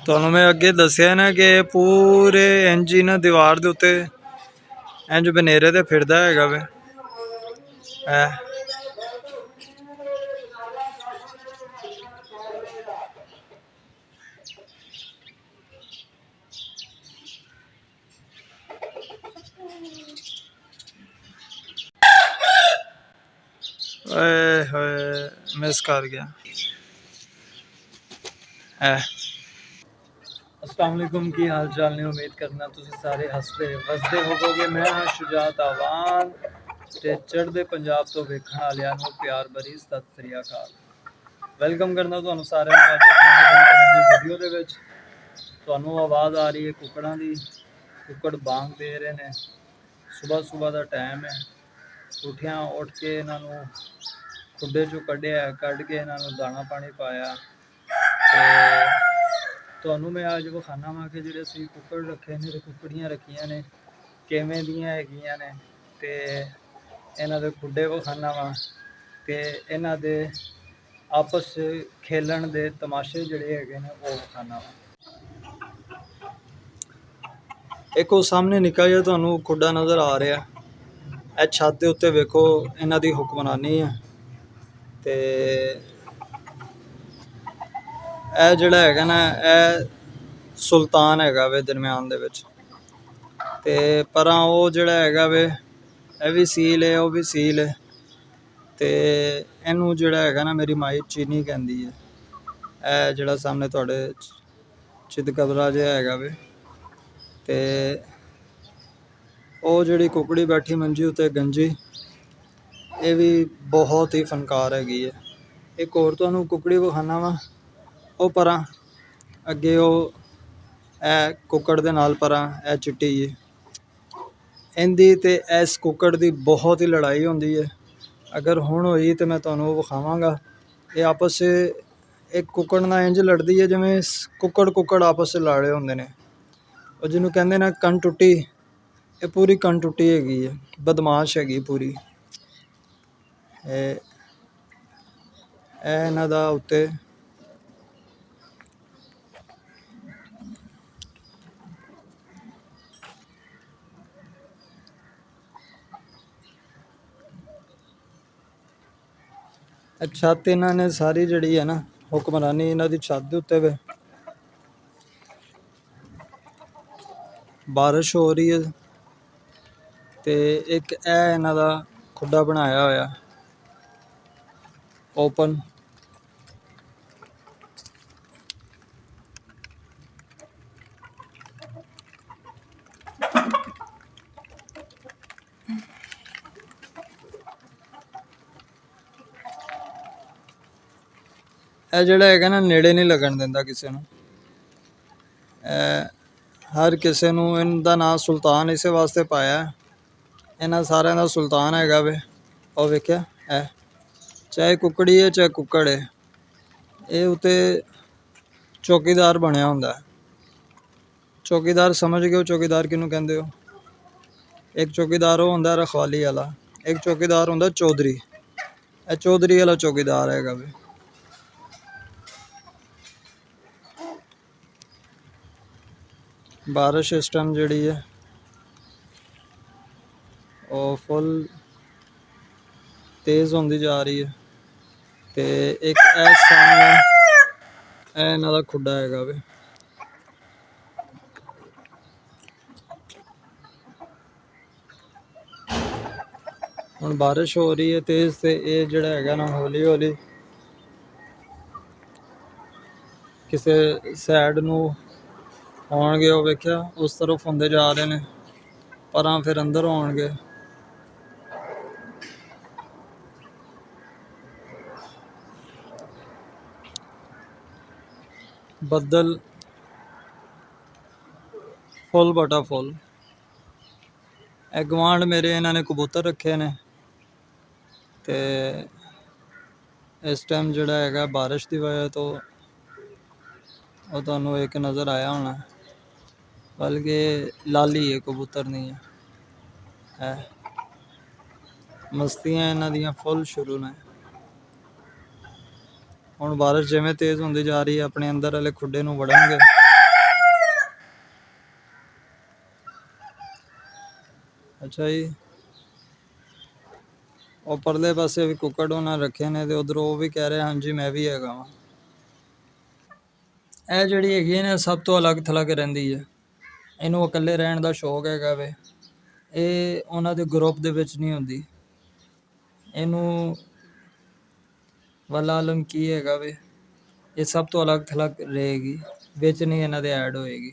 ਤੁਹਾਨੂੰ मैं अगे दसिया ना कि पूरे इंज ही ना दीवार के उत्ते इंज बनेरे ते फिरदा हैगा वे। मिस कर गया। अस्सलाम वालेकुम, की हाल चाल ने। उम्मीद करना तुम सारे हसते वसते होवोगे। मैं हाँ शुजात आवान ते चढ़दे पंजाब तो वेखण वालियां नूं प्यार भरी सत श्री अकाल। वेलकम करना तुहानूं सारिआं नूं अज नवीं वीडियो दे विच। तुहानूं आवाज़ आ रही है कुकड़ां दी, कुकड़ बांग दे रहे ने। सुबह सुबह का टाइम है, उठिया उठ के इन्हां नूं खुड्डे चों कढ़िया, कढ़ के इन्हां नूं दाना पानी पाया ते तुहानूं मैं अज विखाना वा कि जिहड़े असीं कुक्कड़ रखे ने ते कुकड़ियां रखियां ने किवें दियां हैगियां ने ते इन्हां दे खुड्डे विखाना वा ते इन्हां दे आपस खेलन दे तमाशे जिहड़े हैगे ने वो विखाना वा। एक वो सामने निक्का जिहा तुहानूं खुड्डा नज़र आ रहा, ਇਹ छत के उत्ते वेखो इन्हां दी हुक्मरानी है ते ਇਹ ਜਿਹੜਾ ਹੈਗਾ ना सुल्तान हैगा वे दरम्यान दे विच ते परां वो जिहड़ा हैगा वे ਇਹ भी सील है, वो भी सील है ते इहनूं जिहड़ा हैगा ना मेरी माई चीनी कहंदी है। ਇਹ ਜਿਹੜਾ सामने तुहाडे चितकबरा जिहा हैगा वे ते ਉਹ ਜਿਹੜੀ कुकड़ी बैठी मंजी उत्ते गंजी, ये भी बहुत ही फनकार हैगी है। एक होर तुहानूं कुकड़ी विखाना वा, ਉਹ ਪਰਾਂ ਅੱਗੇ ਉਹ ਇਹ ਕੁੱਕੜ ਦੇ ਨਾਲ ਪਰਾਂ ਇਹ ਚਿੱਟੀ ਜੀ ਇਹਦੀ ਤੇ ਇਸ ਕੁੱਕੜ ਦੀ ਬਹੁਤ ਹੀ ਲੜਾਈ ਹੁੰਦੀ ਹੈ। ਅਗਰ ਹੁਣ ਹੋਈ ਤੇ ਮੈਂ ਤੁਹਾਨੂੰ ਵਿਖਾਵਾਂਗਾ। ਇਹ ਆਪਸ ਇੱਕ ਕੁੱਕੜ ਨਾਲ ਇੰਜ ਲੜਦੀ ਹੈ ਜਿਵੇਂ ਕੁੱਕੜ ਆਪਸ 'ਚ ਲੜ ਰਹੇ ਹੁੰਦੇ ਨੇ। ਉਹ ਜਿਹਨੂੰ ਕਹਿੰਦੇ ਨੇ ਕੰਨ ਟੁੱਟੀ, ਇਹ ਪੂਰੀ ਕੰਨ ਟੁੱਟੀ ਹੈਗੀ ਹੈ, ਬਦਮਾਸ਼ ਹੈਗੀ ਪੂਰੀ। ਇਹ ਇਹਨਾਂ ਦਾ ਉੱਤੇ छत इन्हां ने सारी जिहड़ी है ना हुक्मरानी इन्हां दी छत दे उत्ते वे। बारिश हो रही है ते एक इन्हां दा खुड्डा बनाया होया ओपन। ਇਹ ਜਿਹੜਾ ਹੈਗਾ ਨਾ ਨੇੜੇ ਨਹੀਂ ਲੱਗਣ ਦਿੰਦਾ ਕਿਸੇ ਨੂੰ। ਹਰ ਕਿਸੇ ਨੂੰ ਇਹਦਾ ਨਾਂ ਸੁਲਤਾਨ ਇਸੇ ਵਾਸਤੇ ਪਾਇਆ। ਇਹਨਾਂ ਸਾਰਿਆਂ ਦਾ ਸੁਲਤਾਨ ਹੈਗਾ ਵੇ। ਉਹ ਵੇਖਿਆ ਹੈ, ਚਾਹੇ ਕੁੱਕੜੀ ਹੈ ਚਾਹੇ ਕੁੱਕੜ ਹੈ, ਇਹ ਉੱਤੇ ਚੌਕੀਦਾਰ ਬਣਿਆ ਹੁੰਦਾ। ਚੌਕੀਦਾਰ ਸਮਝ ਗਏ ਹੋ ਚੌਕੀਦਾਰ ਕਿਹਨੂੰ ਕਹਿੰਦੇ ਹੋ? ਇੱਕ ਚੌਕੀਦਾਰ ਉਹ ਹੁੰਦਾ ਰਖਵਾਲੀ ਵਾਲਾ, ਇੱਕ ਚੌਕੀਦਾਰ ਹੁੰਦਾ ਚੌਧਰੀ। ਇਹ ਚੌਧਰੀ ਵਾਲਾ ਚੌਕੀਦਾਰ ਹੈਗਾ ਵੇ। बारिश इस टाइम जी है वो फुल तेज़ होती जा रही है तो एक सामने इन्हां दा खुड्डा हैगा वे। हुण बारिश हो रही है तेज़ ते ये जिहड़ा हैगा ना हौली हौली किसी साइड नूं आउणगे। वो वेख्या उस तरफ होंदे जा रहे हैं, परां फिर अंदर आउणगे। बदल फुल बटा फुल। ए गवांढ मेरे इन्होंने कबूतर रखे ने ते इस टाइम जिहड़ा हैगा बारिश की वजह तो वो तुहानूं एक नज़र आया होना, बल्कि लाली है कबूतर नहीं है। मस्तियां इन्हां दियां फुल शुरू ने। हुण बारिश जिवें तेज़ होंदी जा रही है अपने अंदर वाले खुड्डे नूं वड़नगे ਅੱਛਾ ਜੀ। ਉਹ ਪਰਲੇ ਪਾਸੇ ਵੀ ਕੁੱਕੜ ਉਹਨਾਂ ਰੱਖੇ ਨੇ ਤੇ ਉਧਰੋਂ ਉਹ ਵੀ ਕਹਿ ਰਿਹਾ ਹਾਂਜੀ ਮੈਂ ਵੀ ਹੈਗਾ ਵਾਂ। ਇਹ ਜਿਹੜੀ ਹੈਗੀ ਹੈ ਨਾ ਸਭ ਤੋਂ ਅਲੱਗ ਥਲੱਗ ਰਹਿੰਦੀ ਹੈ। ਇਹਨੂੰ ਇਕੱਲੇ ਰਹਿਣ ਦਾ ਸ਼ੌਕ ਹੈਗਾ ਵੇ। ਇਹ ਉਹਨਾਂ ਦੇ ਗਰੁੱਪ ਦੇ ਵਿੱਚ ਨਹੀਂ ਹੁੰਦੀ। ਇਹਨੂੰ ਵੱਲਾ ਆਲਮ ਕੀ ਹੈਗਾ ਵੇ, ਇਹ ਸਭ ਤੋਂ ਅਲੱਗ ਥਲੱਗ ਰਹੇਗੀ, ਵਿੱਚ ਨਹੀਂ ਇਹਨਾਂ ਦੇ ਐਡ ਹੋਏਗੀ।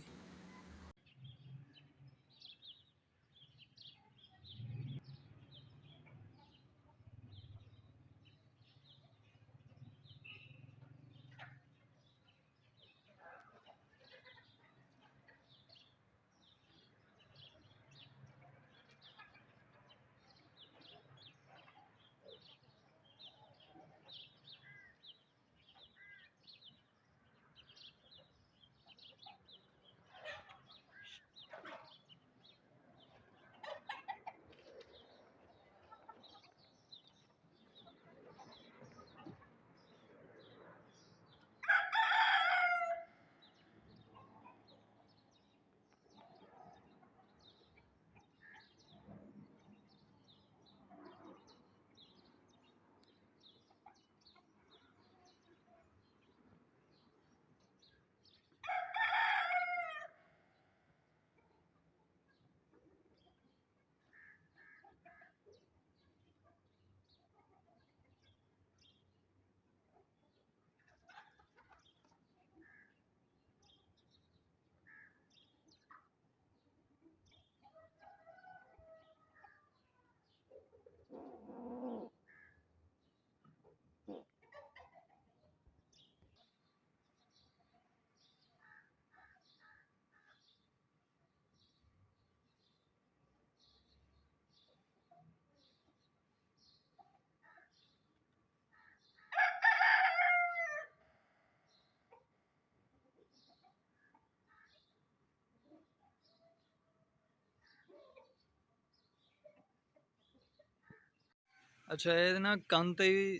ਅੱਛਾ, ਇਹ ਨਾ ਕੰਨ ਤੇ ਹੀ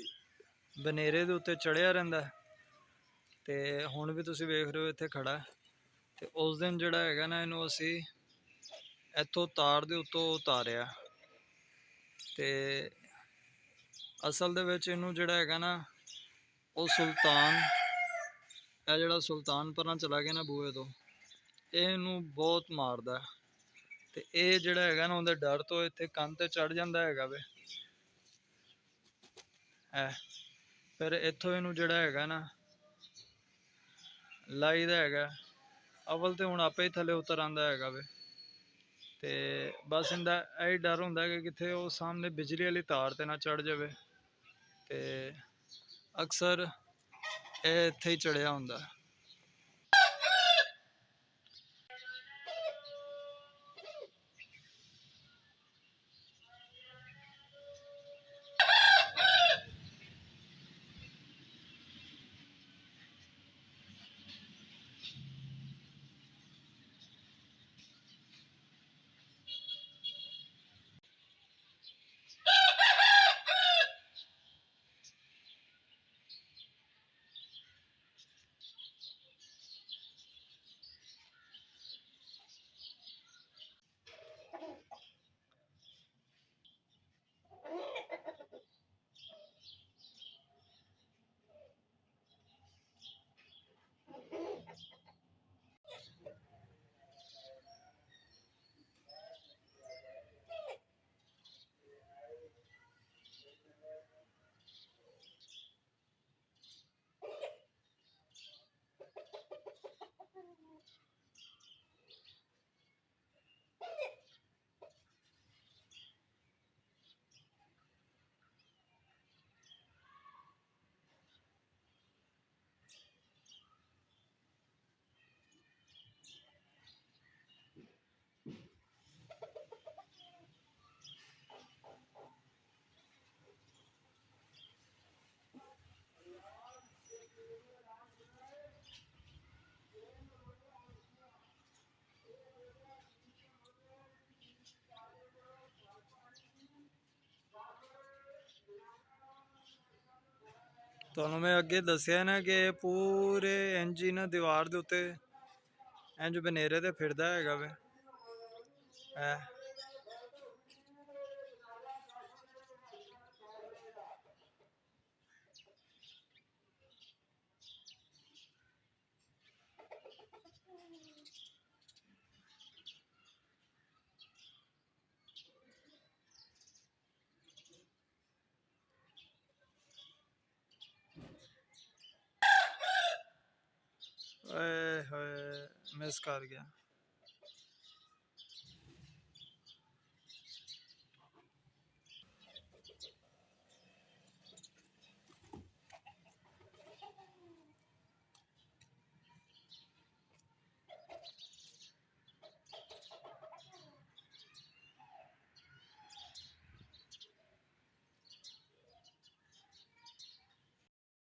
ਬਨੇਰੇ ਦੇ ਉੱਤੇ ਚੜਿਆ ਰਹਿੰਦਾ ਤੇ ਹੁਣ ਵੀ ਤੁਸੀਂ ਵੇਖ ਰਹੇ ਹੋ ਇੱਥੇ ਖੜਾ। ਤੇ ਉਸ ਦਿਨ ਜਿਹੜਾ ਹੈਗਾ ਨਾ ਇਹਨੂੰ ਅਸੀਂ ਇੱਥੋਂ ਤਾਰ ਦੇ ਉੱਤੋਂ ਉਤਾਰਿਆ ਤੇ ਅਸਲ ਦੇ ਵਿੱਚ ਇਹਨੂੰ ਜਿਹੜਾ ਹੈਗਾ ਨਾ ਉਹ ਸੁਲਤਾਨ, ਇਹ ਜਿਹੜਾ ਸੁਲਤਾਨ ਪਰਾਂ ਚਲਾ ਗਿਆ ਨਾ ਬੂਹੇ ਤੋਂ, ਇਹ ਇਹਨੂੰ ਬਹੁਤ ਮਾਰਦਾ ਤੇ ਇਹ ਜਿਹੜਾ ਹੈਗਾ ਨਾ ਉਹਦੇ ਡਰ ਤੋਂ ਇੱਥੇ ਕੰਨ ਤੇ ਚੜ ਜਾਂਦਾ ਹੈਗਾ ਵੇ। ਫਿਰ ਇੱਥੋਂ ਇਹਨੂੰ ਜਿਹੜਾ ਹੈਗਾ ਨਾ ਲਾਈਦਾ ਹੈਗਾ। ਅਵਲ ਤੇ ਹੁਣ ਆਪੇ ਹੀ ਥੱਲੇ ਉਤਰ ਆਉਂਦਾ ਹੈਗਾ ਵੇ ਤੇ ਬਸ ਇਹਦਾ ਇਹ ਡਰ ਹੁੰਦਾ ਕਿ ਕਿਤੇ ਉਹ ਸਾਹਮਣੇ ਬਿਜਲੀ ਵਾਲੀ ਤਾਰ ਤੇ ਨਾ ਚੜ ਜਾਵੇ ਤੇ ਅਕਸਰ ਇਹ ਇੱਥੇ ਹੀ ਚੜਿਆ ਹੁੰਦਾ। ਤੁਹਾਨੂੰ ਮੈਂ ਅੱਗੇ ਦੱਸਿਆ ਨਾ ਕਿ ਪੂਰੇ ਇੰਜ ਹੀ ਨਾ ਦੀਵਾਰ ਦੇ ਉੱਤੇ ਇੰਜ ਬਨੇਰੇ ਤੇ ਫਿਰਦਾ ਹੈਗਾ ਵੇ। ਮਿਸ ਕਰ ਗਿਆ।